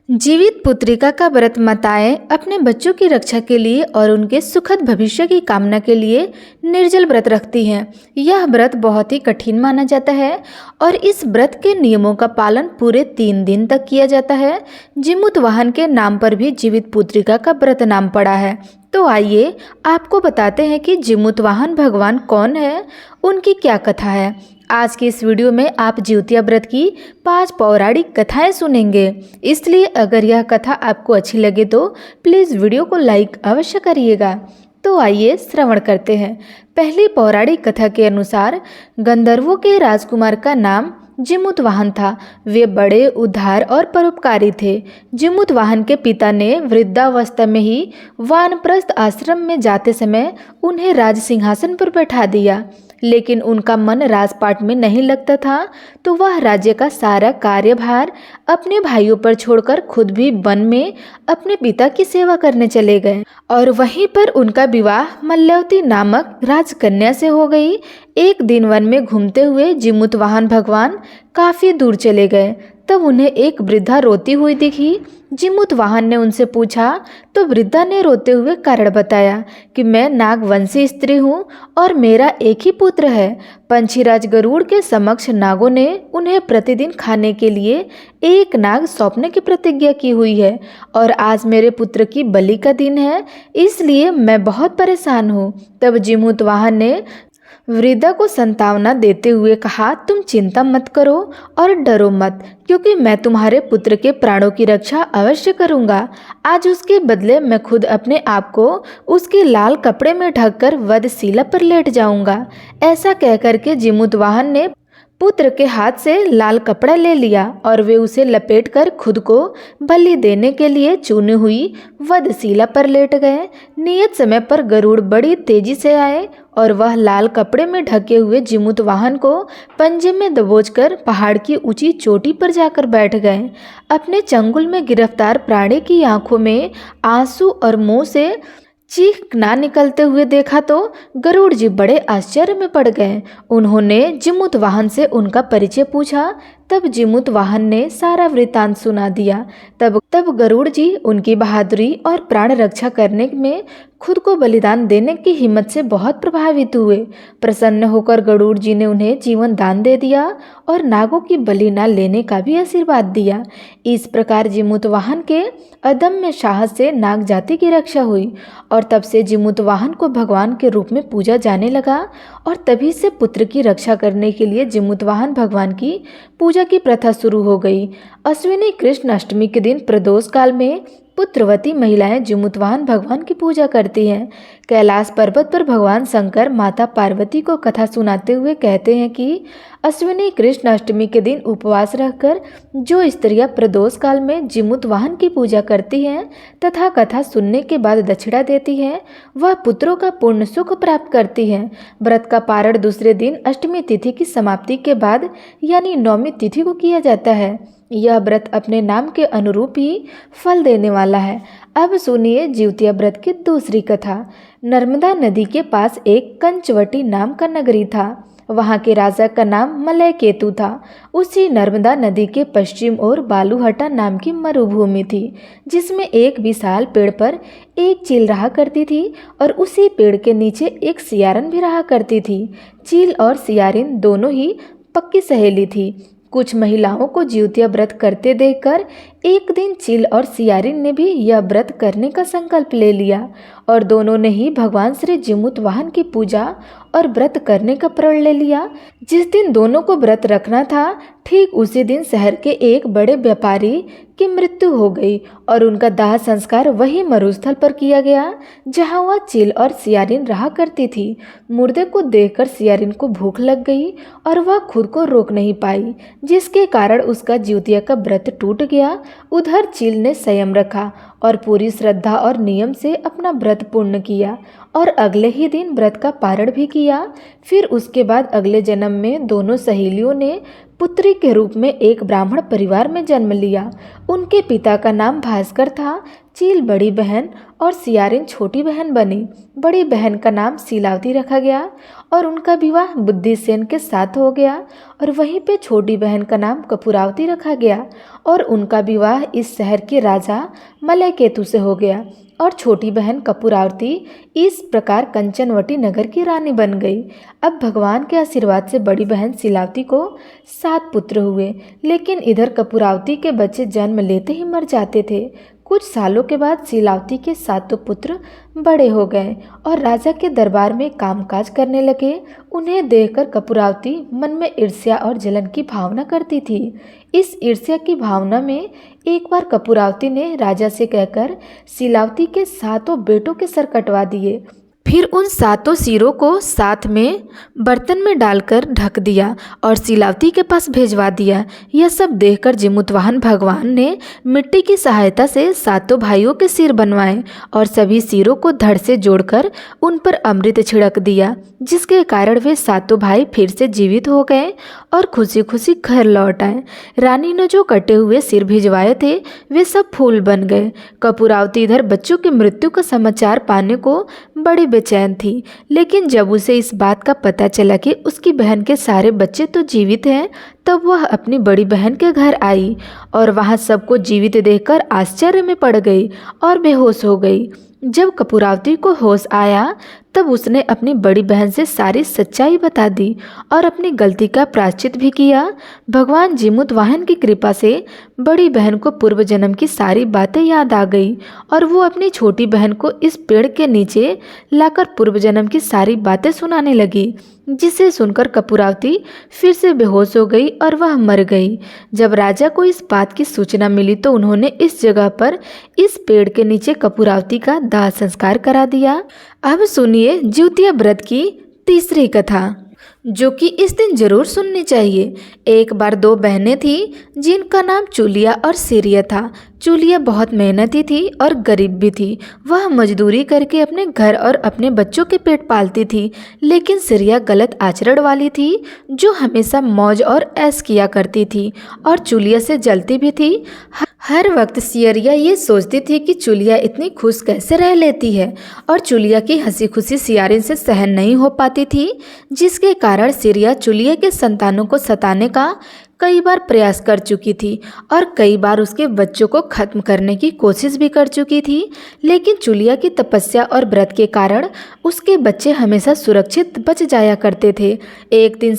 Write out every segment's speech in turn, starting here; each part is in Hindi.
जीवित पुत्रिका का व्रत माताएं अपने बच्चों की रक्षा के लिए और उनके सुखद भविष्य की कामना के लिए निर्जल व्रत रखती हैं। यह व्रत बहुत ही कठिन माना जाता है और इस व्रत के नियमों का पालन पूरे 3 दिन तक किया जाता है। जीमूत वाहन के नाम पर भी जीवित पुत्रिका का व्रत नाम पड़ा है। तो आइए आपको बताते हैं कि जीमूत वाहन भगवान कौन है, उनकी क्या कथा है। आज की इस वीडियो में आप जिउतिया व्रत की 5 पौराणिक कथाएं सुनेंगे। इसलिए अगर यह कथा आपको अच्छी लगे तो प्लीज़ वीडियो को लाइक अवश्य करिएगा। तो आइए श्रवण करते हैं। पहली पौराणिक कथा के अनुसार गंधर्वों के राजकुमार का नाम जीमूत वाहन था। वे बड़े उदार और परोपकारी थे। जीमूत वाहन के पिता ने वृद्धावस्था में ही वानप्रस्थ आश्रम में जाते समय उन्हें राज सिंहासन पर बैठा दिया, लेकिन उनका मन राजपाट में नहीं लगता था, तो वह राज्य का सारा कार्यभार अपने भाइयों पर छोड़कर खुद भी वन में अपने पिता की सेवा करने चले गए और वहीं पर उनका विवाह मल्लवती नामक राजकन्या से हो गई। एक दिन वन में घूमते हुए जीमूत वाहन भगवान काफी दूर चले गए। तब उन्हें एक वृद्धा रोती हुई दिखी। जीमूत वाहन ने उनसे पूछा तो वृद्धा ने रोते हुए कारण बताया कि मैं नागवंशी स्त्री हूँ और मेरा एक ही पुत्र है। पंछीराज गरुड़ के समक्ष नागों ने उन्हें प्रतिदिन खाने के लिए एक नाग सौंपने की प्रतिज्ञा की हुई है और आज मेरे पुत्र की बलि का दिन है, इसलिए मैं बहुत परेशान हूँ। तब जीमूत वाहन ने वृद्धा को सांत्वना देते हुए कहा, तुम चिंता मत करो और डरो मत, क्योंकि मैं तुम्हारे पुत्र के प्राणों की रक्षा अवश्य करूंगा। आज उसके बदले मैं खुद अपने आप को उसके लाल कपड़े में ढककर वधशिला पर लेट जाऊंगा। ऐसा कहकर के जीमूत वाहन ने पुत्र के हाथ से लाल कपड़ा ले लिया और वे उसे लपेटकर खुद को बलि देने के लिए चुनी हुई वधशिला पर लेट गए। नियत समय पर गरुड़ बड़ी तेजी से आए और वह लाल कपड़े में ढके हुए जीमूत वाहन को पंजे में दबोचकर पहाड़ की ऊंची चोटी पर जाकर बैठ गए। अपने चंगुल में गिरफ्तार प्राणी की आंखों में आंसू और मुंह से चीख ना निकलते हुए देखा तो गरुड़ जी बड़े आश्चर्य में पड़ गए। उन्होंने जीमूत वाहन से उनका परिचय पूछा। तब जीमूत वाहन ने सारा वृतांत सुना दिया। तब गरुड़ जी उनकी बहादुरी और प्राण रक्षा करने में खुद को बलिदान देने की हिम्मत से बहुत प्रभावित हुए। प्रसन्न होकर गरुड़ जी ने उन्हें जीवन दान दे दिया और नागों की बलि न लेने का भी आशीर्वाद दिया। इस प्रकार जीमूत वाहन के अदम्य साहस से नाग जाति की रक्षा हुई और तब से जीमूत वाहन को भगवान के रूप में पूजा जाने लगा और तभी से पुत्र की रक्षा करने के लिए जीमूत वाहन भगवान की पूजा की प्रथा शुरू हो गई। अश्विनी कृष्ण अष्टमी के दिन प्रदोष काल में पुत्रवती महिलाएं जीमूत वाहन भगवान की पूजा करती हैं। कैलाश पर्वत पर भगवान शंकर माता पार्वती को कथा सुनाते हुए कहते हैं कि अश्विनी कृष्ण अष्टमी के दिन उपवास रहकर जो स्त्रियां प्रदोष काल में जीमूत वाहन की पूजा करती हैं तथा कथा सुनने के बाद दक्षिणा देती हैं, वह पुत्रों का पूर्ण सुख प्राप्त करती हैं। व्रत का पारण दूसरे दिन अष्टमी तिथि की समाप्ति के बाद यानी नौमी तिथि को किया जाता है। यह व्रत अपने नाम के अनुरूप ही फल देने वाला है। अब सुनिए जिउतिया व्रत की दूसरी कथा। नर्मदा नदी के पास एक कंचवटी नाम का नगरी था। वहाँ के राजा का नाम मलय केतु था। उसी नर्मदा नदी के पश्चिम ओर बालूहटा नाम की मरुभूमि थी, जिसमें एक विशाल पेड़ पर एक चील रहा करती थी और उसी पेड़ के नीचे एक सियारन भी रहा करती थी। चील और सियारिन दोनों ही पक्की सहेली थी। कुछ महिलाओं को जिउतिया व्रत करते देखकर एक दिन चील और सियारिन ने भी यह व्रत करने का संकल्प ले लिया और दोनों ने ही भगवान श्री जीमूत वाहन की पूजा और व्रत करने का प्रण ले लिया। जिस दिन दोनों को व्रत रखना था, ठीक उसी दिन शहर के एक बड़े व्यापारी की मृत्यु हो गई और उनका दाह संस्कार वही मरुस्थल पर किया गया जहां वह चील और सियारिन रहा करती थी। मुर्दे को देखकर सियारिन को भूख लग गई और वह खुद को रोक नहीं पाई, जिसके कारण उसका जिउतिया का व्रत टूट गया। उधर चील ने संयम रखा और पूरी श्रद्धा और नियम से अपना व्रत पूर्ण किया और अगले ही दिन व्रत का पारण भी किया। फिर उसके बाद अगले जन्म में दोनों सहेलियों ने पुत्री के रूप में एक ब्राह्मण परिवार में जन्म लिया। उनके पिता का नाम भास्कर था। चील बड़ी बहन और सियारिन छोटी बहन बनी। बड़ी बहन का नाम शीलावती रखा गया और उनका विवाह बुद्धिसेन के साथ हो गया, और वहीं पे छोटी बहन का नाम कपूरावती रखा गया और उनका विवाह इस शहर के राजा मलयकेतु से हो गया। और छोटी बहन कपूरावती इस प्रकार कंचनवटी नगर की रानी बन गई। अब भगवान के आशीर्वाद से बड़ी बहन शीलावती को 7 पुत्र हुए, लेकिन इधर कपूरावती के बच्चे जन्म लेते ही मर जाते थे। कुछ सालों के बाद शीलावती के 7 पुत्र बड़े हो गए और राजा के दरबार में कामकाज करने लगे। उन्हें देखकर कपूरावती मन में ईर्ष्या और जलन की भावना करती थी। इस ईर्ष्या की भावना में एक बार कपूरावती ने राजा से कहकर शीलावती के 7 बेटों के सर कटवा दिए। फिर उन 7 सिरों को साथ में बर्तन में डालकर ढक दिया और शीलावती के पास भेजवा दिया। यह सब देखकर जिमुतवाहन भगवान ने मिट्टी की सहायता से 7 भाइयों के सिर बनवाए और सभी सिरों को धड़ से जोड़कर उन पर अमृत छिड़क दिया, जिसके कारण वे 7 भाई फिर से जीवित हो गए और खुशी खुशी घर लौट आए। रानी ने जो कटे हुए सिर भिजवाए थे वे सब फूल बन गए। कपूरावती इधर बच्चों की मृत्यु का समाचार पाने को बड़ी बेचैन थी, लेकिन जब उसे इस बात का पता चला कि उसकी बहन के सारे बच्चे तो जीवित हैं, तब वह अपनी बड़ी बहन के घर आई और वहां सबको जीवित देखकर आश्चर्य में पड़ गई और बेहोश हो गई। जब कपूरावती को होश आया तब उसने अपनी बड़ी बहन से सारी सच्चाई बता दी और अपनी गलती का प्रायश्चित भी किया। भगवान जिमुतवाहन की कृपा से बड़ी बहन को पूर्व जन्म की सारी बातें याद आ गई और वो अपनी छोटी बहन को इस पेड़ के नीचे लाकर पूर्व जन्म की सारी बातें सुनाने लगी, जिसे सुनकर कपूरावती फिर से बेहोश हो गई और वह मर गई। जब राजा को इस बात की सूचना मिली तो उन्होंने इस जगह पर इस पेड़ के नीचे कपूरावती का दाह संस्कार करा दिया। अब सुनिए ज्योतिया व्रत की तीसरी कथा, जो कि इस दिन जरूर सुननी चाहिए। एक बार 2 बहनें थीं जिनका नाम चूलिया और सिरिया था। चूलिया बहुत मेहनती थी और गरीब भी थी। वह मजदूरी करके अपने घर और अपने बच्चों के पेट पालती थी, लेकिन सिरिया गलत आचरण वाली थी, जो हमेशा मौज और ऐश किया करती थी और चूलिया से जलती भी थी। हर वक्त सिरिया ये सोचती थी कि चूलिया इतनी खुश कैसे रह लेती है, और चूलिया की हंसी खुशी सियारिन से सहन नहीं हो पाती थी, जिसके कारण सिरिया चूलिया के संतानों को सताने का कई बार प्रयास कर चुकी थी और कई बार उसके बच्चों को खत्म करने की कोशिश भी कर चुकी थी। लेकिन चूलिया की तपस्या और व्रत के कारण उसके बच्चे हमेशा सुरक्षित बच जाया करते थे। एक दिन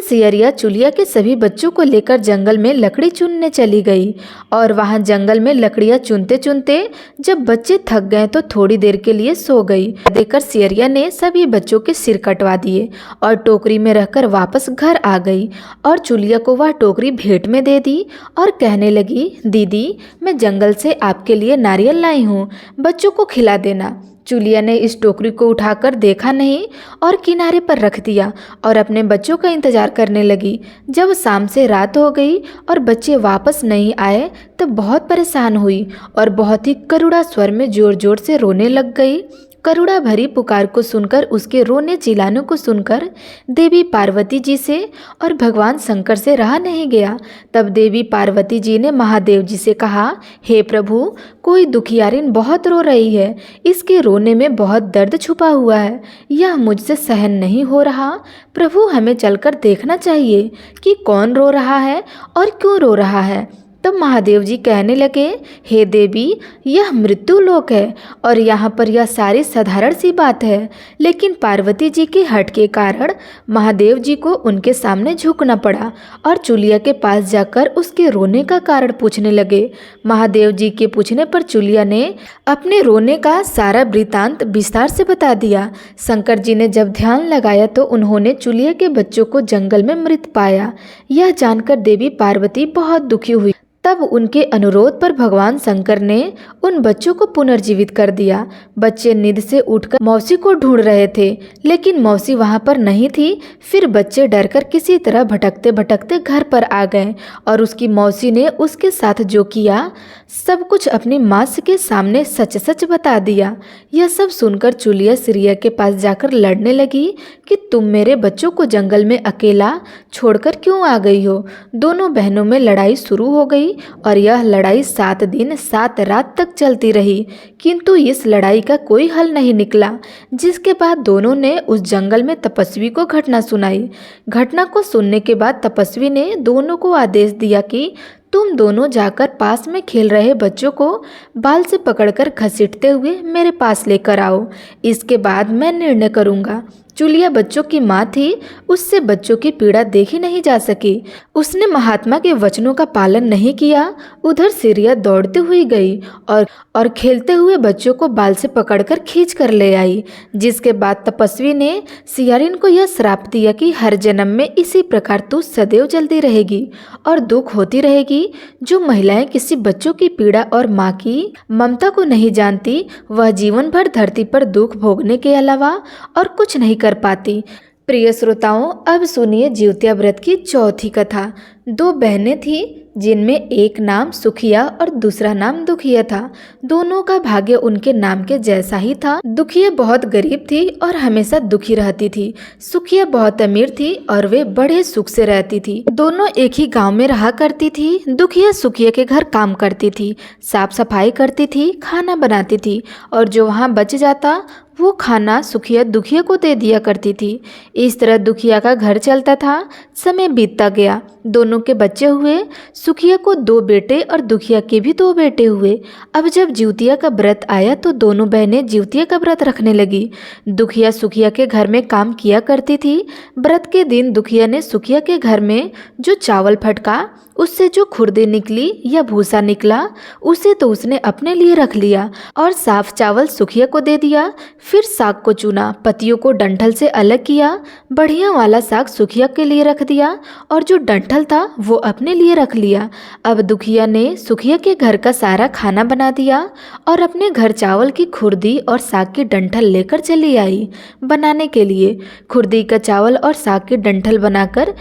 सियरिया चूलिया के सभी बच्चों को लेकर जंगल में लकड़ी चुनने चली गई और वहां जंगल में लकड़ियां चुनते चुनते जब बच्चे थक गए तो थोड़ी देर के लिए सो गई। देखकर सियरिया ने सभी बच्चों के सिर कटवा दिए और टोकरी में रखकर वापस घर आ गई और चूलिया को वह टोकरी भेंट में दे दी और कहने लगी, दीदी मैं जंगल से आपके लिए नारियल लाई हूँ, बच्चों को खिला देना। चूलिया ने इस टोकरी को उठाकर देखा नहीं और किनारे पर रख दिया और अपने बच्चों का इंतजार करने लगी। जब शाम से रात हो गई और बच्चे वापस नहीं आए तब बहुत परेशान हुई और बहुत ही करुणा स्वर में जोर जोर से रोने लग गई। करुणा भरी पुकार को सुनकर, उसके रोने चिल्लाने को सुनकर देवी पार्वती जी से और भगवान शंकर से रहा नहीं गया। तब देवी पार्वती जी ने महादेव जी से कहा, हे प्रभु, कोई दुखियारिन बहुत रो रही है, इसके रोने में बहुत दर्द छुपा हुआ है, यह मुझसे सहन नहीं हो रहा। प्रभु हमें चलकर देखना चाहिए कि कौन रो रहा है और क्यों रो रहा है। तब महादेव जी कहने लगे, हे देवी, यह मृत्यु लोक है और यहाँ पर यह सारी साधारण सी बात है। लेकिन पार्वती जी के हठ के कारण महादेव जी को उनके सामने झुकना पड़ा और चूलिया के पास जाकर उसके रोने का कारण पूछने लगे। महादेव जी के पूछने पर चूलिया ने अपने रोने का सारा वृतांत विस्तार से बता दिया। शंकर जी ने जब ध्यान लगाया तो उन्होंने चूलिया के बच्चों को जंगल में मृत पाया। यह जानकर देवी पार्वती बहुत दुखी हुई। तब उनके अनुरोध पर भगवान शंकर ने उन बच्चों को पुनर्जीवित कर दिया। बच्चे नींद से उठकर मौसी को ढूंढ रहे थे, लेकिन मौसी वहां पर नहीं थी। फिर बच्चे डरकर किसी तरह भटकते भटकते घर पर आ गए और उसकी मौसी ने उसके साथ जो किया सब कुछ अपनी माँ के सामने सच सच बता दिया। यह सब सुनकर चुलिया सिरिया के पास जाकर लड़ने लगी कि तुम मेरे बच्चों को जंगल में अकेला छोड़कर क्यों आ गई हो। दोनों बहनों में लड़ाई शुरू हो गई और यह लड़ाई 7 दिन 7 रात तक चलती रही, किंतु इस लड़ाई का कोई हल नहीं निकला। जिसके बाद दोनों ने उस जंगल में तपस्वी को घटना सुनाई। घटना को सुनने के बाद तपस्वी ने दोनों को आदेश दिया कि तुम दोनों जाकर पास में खेल रहे बच्चों को बाल से पकड़कर घसीटते हुए मेरे पास लेकर आओ। इसके बाद मैं निर्णय करूँगा। चुलिया बच्चों की माँ थी, उससे बच्चों की पीड़ा देखी नहीं जा सकी। उसने महात्मा के वचनों का पालन नहीं किया। उधर सिरिया दौड़ती हुई गई और खेलते हुए बच्चों को बाल से पकड़कर खींच कर ले आई। जिसके बाद तपस्वी ने सियारिन को यह श्राप दिया कि हर जन्म में इसी प्रकार तू सदैव जलती रहेगी और दुख होती रहेगी। जो महिलाएं किसी बच्चों की पीड़ा और माँ की ममता को नहीं जानती, वह जीवन भर धरती पर दुख भोगने के अलावा और कुछ नहीं कर पाती। प्रिय श्रोताओं, अब सुनिए जिउतिया व्रत की चौथी कथा। 2 बहनें थीं, जिनमें एक नाम सुखिया और दूसरा नाम दुखिया था। दोनों का भाग्य उनके नाम के जैसा ही था। दुखिया बहुत गरीब थी और हमेशा दुखी रहती थी। सुखिया बहुत अमीर थी और वे बड़े सुख से रहती थी। दोनों एक ही गांव में रहा करती थी। दुखिया सुखिया के घर काम करती थी, साफ सफाई करती थी, खाना बनाती थी और जो वहाँ बच जाता वो खाना सुखिया दुखिया को दे दिया करती थी। इस तरह दुखिया का घर चलता था। समय बीतता गया, दोनों के बच्चे हुए। सुखिया को 2 बेटे और दुखिया के भी 2 बेटे हुए। अब जब जिउतिया का व्रत आया तो दोनों बहनें जिउतिया का व्रत रखने लगी। दुखिया सुखिया के घर में काम किया करती थी। व्रत के दिन दुखिया ने सुखिया के घर में जो चावल फटका, उससे जो खुरदी निकली या भूसा निकला, उसे तो उसने अपने लिए रख लिया और साफ चावल सुखिया को दे दिया। फिर साग को चुना, पत्तियों को डंठल से अलग किया, बढ़िया वाला साग सुखिया के लिए रख दिया और जो डंठल था वो अपने लिए रख लिया। अब दुखिया ने सुखिया के घर का सारा खाना बना दिया और अपने घर चावल की खुरदी और साग की डंठल लेकर चली आई बनाने के लिए। खुरदी का चावल और साग की डंठल बनाकर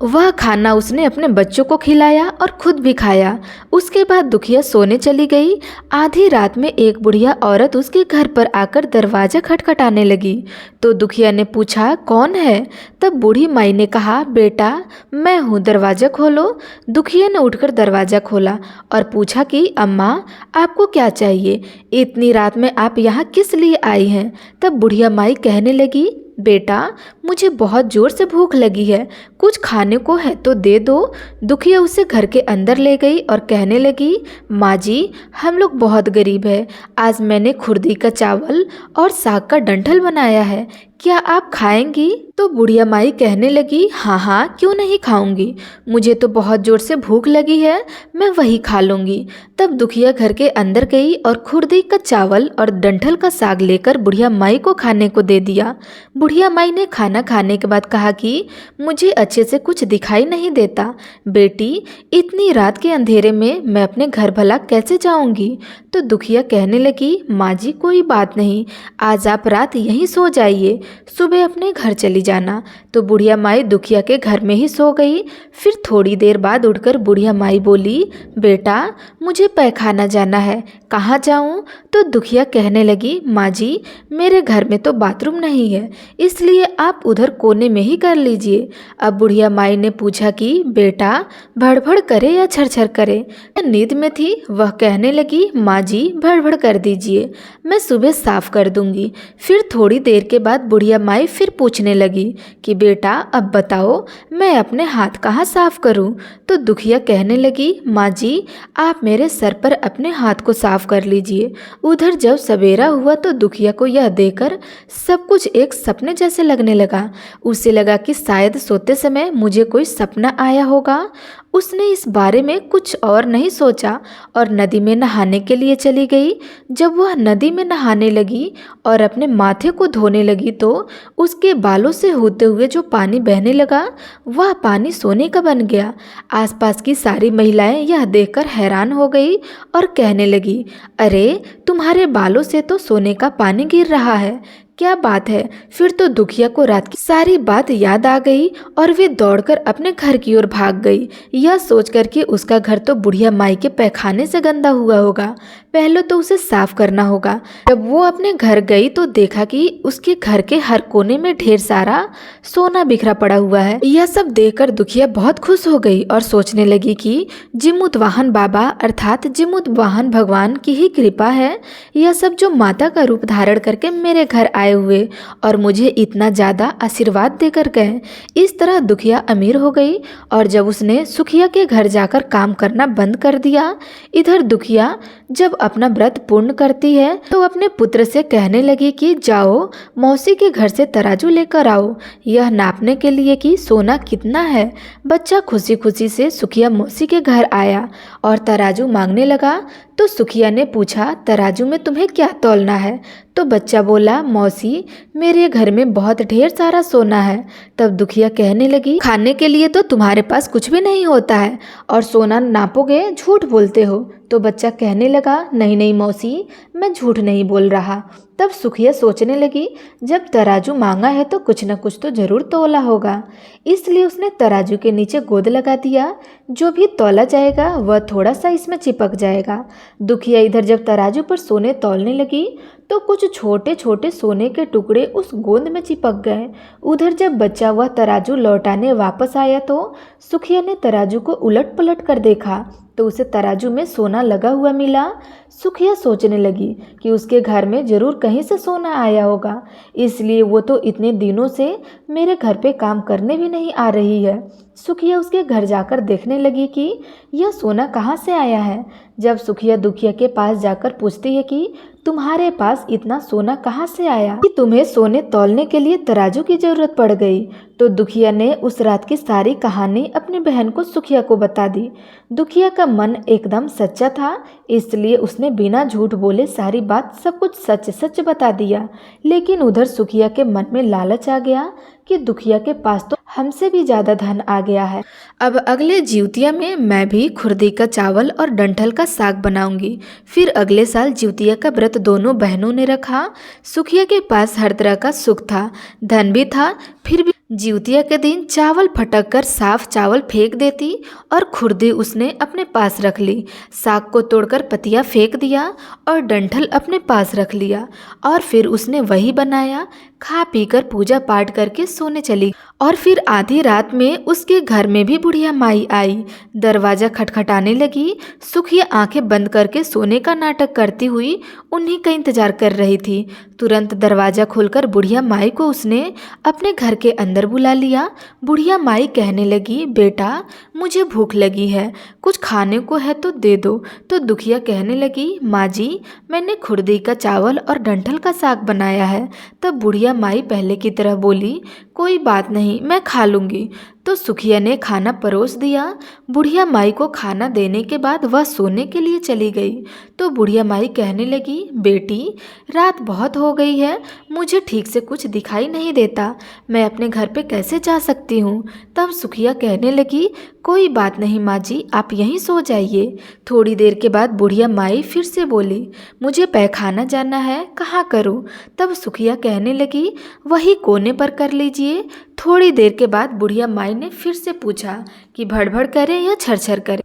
वह खाना उसने अपने बच्चों को खिलाया और खुद भी खाया। उसके बाद दुखिया सोने चली गई। आधी रात में एक बुढ़िया औरत उसके घर पर आकर दरवाजा खटखटाने लगी तो दुखिया ने पूछा, कौन है? तब बूढ़ी माई ने कहा, बेटा मैं हूँ, दरवाजा खोलो। दुखिया ने उठकर दरवाजा खोला और पूछा कि अम्मा आपको क्या चाहिए? इतनी रात में आप यहाँ किस लिए आई हैं? तब बुढ़िया माई कहने लगी, बेटा मुझे बहुत जोर से भूख लगी है, कुछ खाने को है तो दे दो। दुखिया उसे घर के अंदर ले गई और कहने लगी, माँ जी हम लोग बहुत गरीब है, आज मैंने खुरदी का चावल और साग का डंठल बनाया है, क्या आप खाएंगी? तो बुढ़िया माई कहने लगी, हाँ हाँ क्यों नहीं खाऊंगी, मुझे तो बहुत जोर से भूख लगी है, मैं वही खा लूँगी। तब दुखिया घर के अंदर गई और खुरदी का चावल और डंठल का साग लेकर बुढ़िया माई को खाने को दे दिया। बुढ़िया माई ने खाना खाने के बाद कहा कि मुझे अच्छे से कुछ दिखाई नहीं देता, बेटी इतनी रात के अंधेरे में मैं अपने घर भला कैसे जाऊंगी? तो दुखिया कहने लगी, माँ जी कोई बात नहीं, आज आप रात यहीं सो जाइए, सुबह अपने घर चली जाना। तो बुढ़िया माई दुखिया के घर में ही सो गई। फिर थोड़ी देर बाद उठकर बुढ़िया माई बोली, बेटा मुझे पैखाना जाना है, कहाँ जाऊँ? तो दुखिया कहने लगी, माँ जी मेरे घर में तो बाथरूम नहीं है, इसलिए आप उधर कोने में ही कर लीजिए। अब बुढ़िया माई ने पूछा कि बेटा भड़भड़ करे या छरछर करे? नींद में थी, वह कहने लगी, माँ जी भड़भड़ कर दीजिए, मैं सुबह साफ कर दूंगी। फिर थोड़ी देर के बाद बुढ़िया माई फिर पूछने लगी कि बेटा अब बताओ मैं अपने हाथ कहाँ साफ करूँ? तो दुखिया कहने लगी, माँ जी आप मेरे सर पर अपने हाथ को साफ कर लीजिए। उधर जब सवेरा हुआ तो दुखिया को यह देखकर सब कुछ एक सपने जैसे लगने लगा। उसे लगा कि शायद सोते समय मुझे कोई सपना आया होगा उसने इस बारे में कुछ और नहीं सोचा और नदी में नहाने के लिए चली गई। जब वह नदी में नहाने लगी और अपने माथे को धोने लगी तो उसके बालों से होते हुए जो पानी बहने लगा वह पानी सोने का बन गया। आसपास की सारी महिलाएं यह देखकर हैरान हो गई और कहने लगी, अरे तुम्हारे बालों से तो सोने का पानी गिर रहा है, क्या बात है। फिर तो दुखिया को रात की सारी बात याद आ गई और वे दौड़कर अपने घर की ओर भाग गई, यह सोचकर कि उसका घर तो बुढ़िया माई के पैखाने से गंदा हुआ होगा, पहले तो उसे साफ करना होगा। जब वो अपने घर गई तो देखा कि उसके घर के हर कोने में ढेर सारा सोना बिखरा पड़ा हुआ है। यह सब देखकर दुखिया बहुत खुश हो गई और सोचने लगी कि जिमुतवाहन बाबा अर्थात जिमुतवाहन भगवान की ही कृपा है, यह सब जो माता का रूप धारण करके मेरे घर आए हुए और मुझे इतना ज़्यादा आशीर्वाद देकर गए। इस तरह दुखिया अमीर हो गई और जब उसने सुखिया के घर जाकर काम करना बंद कर दिया, इधर दुखिया जब अपना व्रत पूर्ण करती है तो अपने पुत्र से कहने लगी कि जाओ मौसी के घर से तराजू लेकर आओ, यह नापने के लिए कि सोना कितना है। बच्चा खुशी खुशी से सुखिया मौसी के घर आया और तराजू मांगने लगा तो सुखिया ने पूछा, तराजू में तुम्हें क्या तौलना है। तो बच्चा बोला, मौसी मेरे घर में बहुत ढेर सारा सोना है। तब दुखिया कहने लगी, खाने के लिए तो तुम्हारे पास कुछ भी नहीं होता है और सोना नापोगे, झूठ बोलते हो। तो बच्चा कहने लगा, नहीं नहीं मौसी, मैं झूठ नहीं बोल रहा। तब सुखिया सोचने लगी, जब तराजू मांगा है तो कुछ न कुछ तो जरूर तौला होगा, इसलिए उसने तराजू के नीचे गोद लगा दिया, जो भी तौला जाएगा वह थोड़ा सा इसमें चिपक जाएगा। दुखिया इधर जब तराजू पर सोने तौलने लगी तो कुछ छोटे छोटे सोने के टुकड़े उस गोंद में चिपक गए। उधर जब बच्चा वह तराजू लौटाने वापस आया तो सुखिया ने तराजू को उलट पलट कर देखा तो उसे तराजू में सोना लगा हुआ मिला। सुखिया सोचने लगी कि उसके घर में जरूर कहीं से सोना आया होगा, इसलिए वो तो इतने दिनों से मेरे घर पे काम करने भी नहीं आ रही है। सुखिया उसके घर जाकर देखने लगी कि यह सोना कहाँ से आया है। जब सुखिया दुखिया के पास जाकर पूछती है कि तुम्हारे पास इतना सोना कहाँ से आया कि तुम्हें सोने तौलने के लिए तराजू की जरूरत पड़ गई, तो दुखिया ने उस रात की सारी कहानी अपनी बहन को सुखिया को बता दी। दुखिया का मन एकदम सच्चा था, इसलिए उसने बिना झूठ बोले सारी बात सब कुछ सच सच बता दिया। लेकिन उधर सुखिया के मन में लालच आ गया कि दुखिया के पास तो हमसे भी ज़्यादा धन आ गया है, अब अगले जिउतिया में मैं भी खुरदी का चावल और डंठल का साग बनाऊंगी। फिर अगले साल जिउतिया का व्रत दोनों बहनों ने रखा। सुखिया के पास हर तरह का सुख था, धन भी था, फिर भी जिउतिया के दिन चावल फटक कर साफ चावल फेंक देती और खुरदी उसने अपने पास रख ली। साग को तोड़कर पतिया फेंक दिया और डंठल अपने पास रख लिया और फिर उसने वही बनाया, खा पीकर पूजा पाठ करके सोने चली। और फिर आधी रात में उसके घर में भी बुढ़िया माई आई, दरवाज़ा खटखटाने लगी। सुखिया आंखें बंद करके सोने का नाटक करती हुई उन्हीं का इंतजार कर रही थी। तुरंत दरवाज़ा खोलकर बुढ़िया माई को उसने अपने घर के अंदर बुला लिया। बुढ़िया माई कहने लगी, बेटा मुझे भूख लगी है, कुछ खाने को है तो दे दो। तो दुखिया कहने लगी, माँ जी मैंने खुरदी का चावल और डंठल का साग बनाया है। तब बुढ़िया माई पहले की तरह बोली, कोई बात नहीं, मैं खा लूँगी। तो सुखिया ने खाना परोस दिया। बुढ़िया माई को खाना देने के बाद वह सोने के लिए चली गई। तो बुढ़िया माई कहने लगी, बेटी रात बहुत हो गई है, मुझे ठीक से कुछ दिखाई नहीं देता, मैं अपने घर पे कैसे जा सकती हूँ। तब सुखिया कहने लगी, कोई बात नहीं माँ जी, आप यहीं सो जाइए। थोड़ी देर के बाद बुढ़िया माई फिर से बोली, मुझे पैखाना जाना है, कहाँ करूँ। तब सुखिया कहने लगी, वही कोने पर कर लीजिए। थोड़ी देर के बाद बुढ़िया माई ने फिर से पूछा कि भड़भड़ करे या छरछर करे।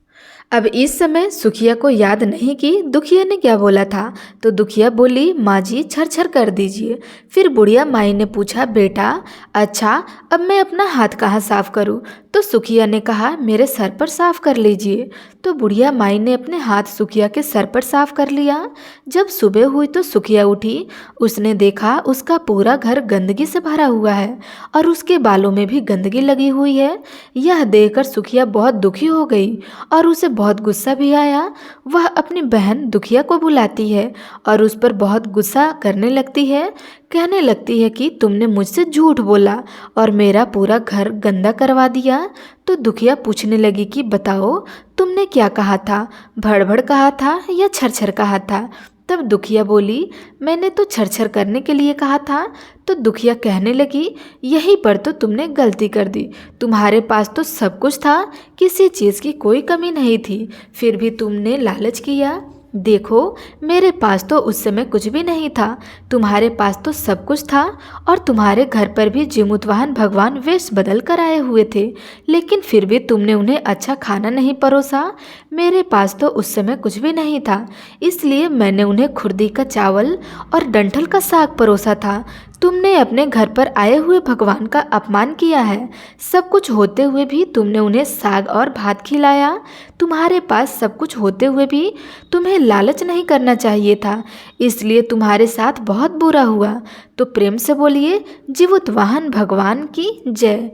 अब इस समय सुखिया को याद नहीं कि दुखिया ने क्या बोला था, तो दुखिया बोली, माँ जी छरछर कर दीजिए। फिर बुढ़िया माई ने पूछा, बेटा अच्छा अब मैं अपना हाथ कहाँ साफ करूँ। तो सुखिया ने कहा, मेरे सर पर साफ कर लीजिए। तो बुढ़िया माई ने अपने हाथ सुखिया के सर पर साफ कर लिया। जब सुबह हुई तो सुखिया उठी, उसने देखा उसका पूरा घर गंदगी से भरा हुआ है और उसके बालों में भी गंदगी लगी हुई है। यह देखकर सुखिया बहुत दुखी हो गई और उसे बहुत गुस्सा भी आया। वह अपनी बहन दुखिया को बुलाती है और उस पर बहुत गुस्सा करने लगती है। कहने लगती है कि तुमने मुझसे झूठ बोला और मेरा पूरा घर गंदा करवा दिया। तो दुखिया पूछने लगी कि बताओ, तुमने क्या कहा था, भड़बड़ कहा था या छरछर कहा था? तब दुखिया बोली, मैंने तो छरछर करने के लिए कहा था। तो दुखिया कहने लगी, यहीं पर तो तुमने गलती कर दी। तुम्हारे पास तो सब कुछ था, किसी चीज़ की कोई कमी नहीं थी, फिर भी तुमने लालच किया। देखो, मेरे पास तो उस समय कुछ भी नहीं था, तुम्हारे पास तो सब कुछ था, और तुम्हारे घर पर भी जीमूतवाहन भगवान वेश बदल कर आए हुए थे, लेकिन फिर भी तुमने उन्हें अच्छा खाना नहीं परोसा। मेरे पास तो उस समय कुछ भी नहीं था, इसलिए मैंने उन्हें खुर्दी का चावल और डंठल का साग परोसा था। तुमने अपने घर पर आए हुए भगवान का अपमान किया है। सब कुछ होते हुए भी तुमने उन्हें साग और भात खिलाया। तुम्हारे पास सब कुछ होते हुए भी तुम्हें लालच नहीं करना चाहिए था, इसलिए तुम्हारे साथ बहुत बुरा हुआ। तो प्रेम से बोलिए, जीवोत्वाहन भगवान की जय।